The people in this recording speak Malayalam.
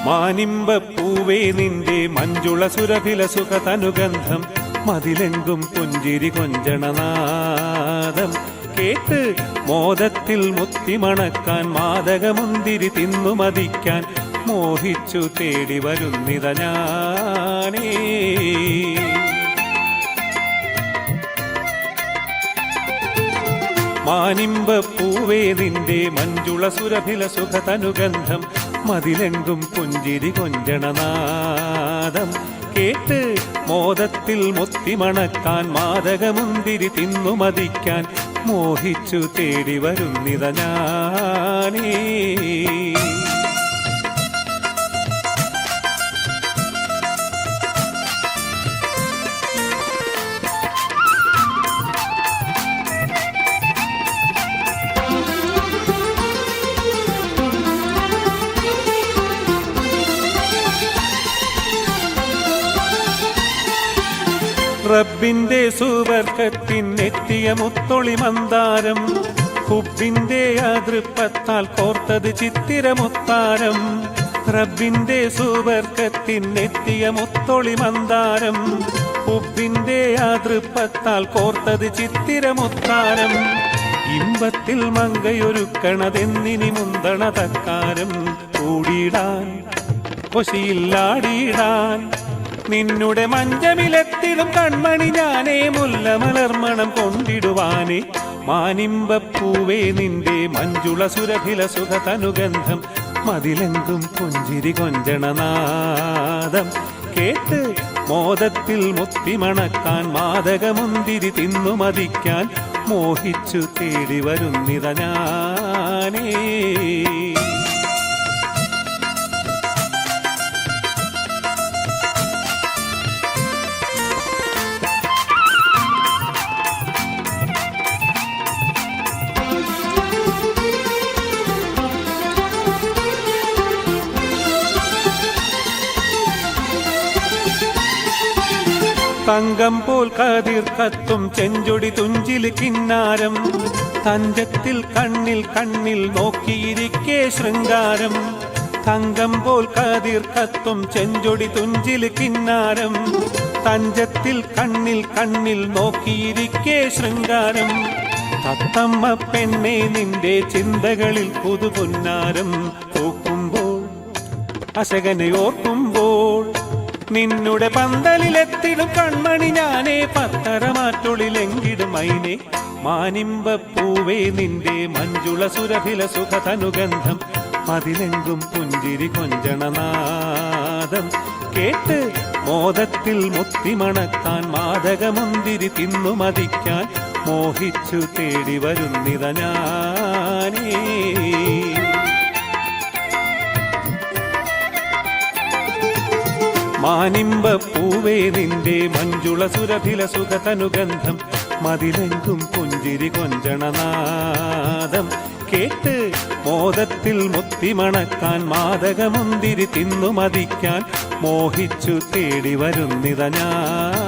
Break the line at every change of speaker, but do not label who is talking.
മാനിമ്പപ്പൂവേ നിന്റെ മഞ്ജുള സുരഭില സുഖതനുഗന്ധം മതിലെങ്കും പുഞ്ചിരി കൊഞ്ചണനാദം കേട്ട് മോദത്തിൽ മുത്തിമണക്കാൻ മാദകമുന്തിരി തിന്നു മതിക്കാൻ മോഹിച്ചു തേടി വരുന്നിത ഞാനേ. മാനിമ്പപ്പൂവേ നിന്റെ മഞ്ജുള സുരഭില സുഖതനുഗന്ധം മതിലെങ്കും പുഞ്ചിരി കൊഞ്ചണനാദം കേട്ട് മോദത്തിൽ മുത്തിമണക്കാൻ മാദകമുന്തിരി തിന്നു മതിക്കാൻ മോഹിച്ചു തേടി വരുന്നിത ഞാനേ. റബ്ബിന്റെ സുവർക്കത്തിനെത്തിയ മുത്തൊളി മന്ദാരം ഹുബിന്റെ അതൃപ്പത്താൽ കോർത്തത് ചിത്തിരമുത്താരം. റബ്ബിന്റെ സുവർക്കത്തിനെത്തിയ മുത്തൊളി മന്ദാരം ഹുബിന്റെ അതൃപ്പത്താൽ കോർത്തത് ചിത്തിരമുത്താരം. ഇമ്പത്തിൽ മങ്കയൊരുക്കണതെന്നിനി മുന്തണ തക്കാരം കൂടിയിടാൻ കൊശിയില്ലാടിയിടാൻ നിന്നുടെ മഞ്ചമിലെത്തിടും കൺമണി ഞാനേ മുല്ല മലർമണം കൊണ്ടിടുവാനേ. മാനിമ്പപ്പൂവേ നിന്റെ മഞ്ജുള സുരഭില സുഖതനുഗന്ധം മതിലെങ്കും പുഞ്ചിരി കൊഞ്ചണനാദം കേട്ട് മോദത്തിൽ മുത്തിമണക്കാൻ മാദകമുന്തിരി തിന്നു മതിക്കാൻ മോഹിച്ചു തേടി വരുന്നിത ഞാനേ. തങ്കം പോൽ കതിർ കത്തും ചെഞ്ചൊടി തുഞ്ചില് കിന്നാരം തഞ്ചത്തിൽ കണ്ണിൽ കണ്ണിൽ നോക്കിയിരിക്കേ ശൃംഗാരം. തങ്കം പോൽ കതിർ കത്തും ചെഞ്ചൊടി തുഞ്ചില് കിന്നാരം തഞ്ചത്തിൽ കണ്ണിൽ കണ്ണിൽ നോക്കിയിരിക്കേ ശൃംഗാരം. തത്തമ്മ പെണ്ണെ നിന്റെ ചിന്തകളിൽ പുതുപുന്നാരം പൂക്കുമ്പോൾ അശകനെ ഓർക്കുമ്പോൾ നിന്നുടെ പന്തലിലെത്തിടും കൺമണി ഞാനേ പത്തരമാറ്റുള്ളിലെങ്കിടും മൈനെ. മാനിമ്പപ്പൂവേ നിന്റെ മഞ്ജുള സുരഭില സുഖതനുഗന്ധം മതിലെങ്കും പുഞ്ചിരി കൊഞ്ചണനാദം കേട്ട് മോദത്തിൽ മുത്തിമണക്കാൻ മാദകമുന്തിരി തിന്നു മതിക്കാൻ മോഹിച്ചു തേടി വരുന്നിത ഞാനേ. മാനിമ്പപ്പൂവേ നിന്റെ മഞ്ജുള സുരഭില സുഖതനുഗന്ധം മതിലെങ്കും പുഞ്ചിരി കൊഞ്ചണനാദം കേട്ട് മോദത്തിൽ മുത്തിമണക്കാൻ മാദകമുന്തിരി തിന്നു മതിക്കാൻ മോഹിച്ചു തേടി വരുന്നിത ഞാൻ.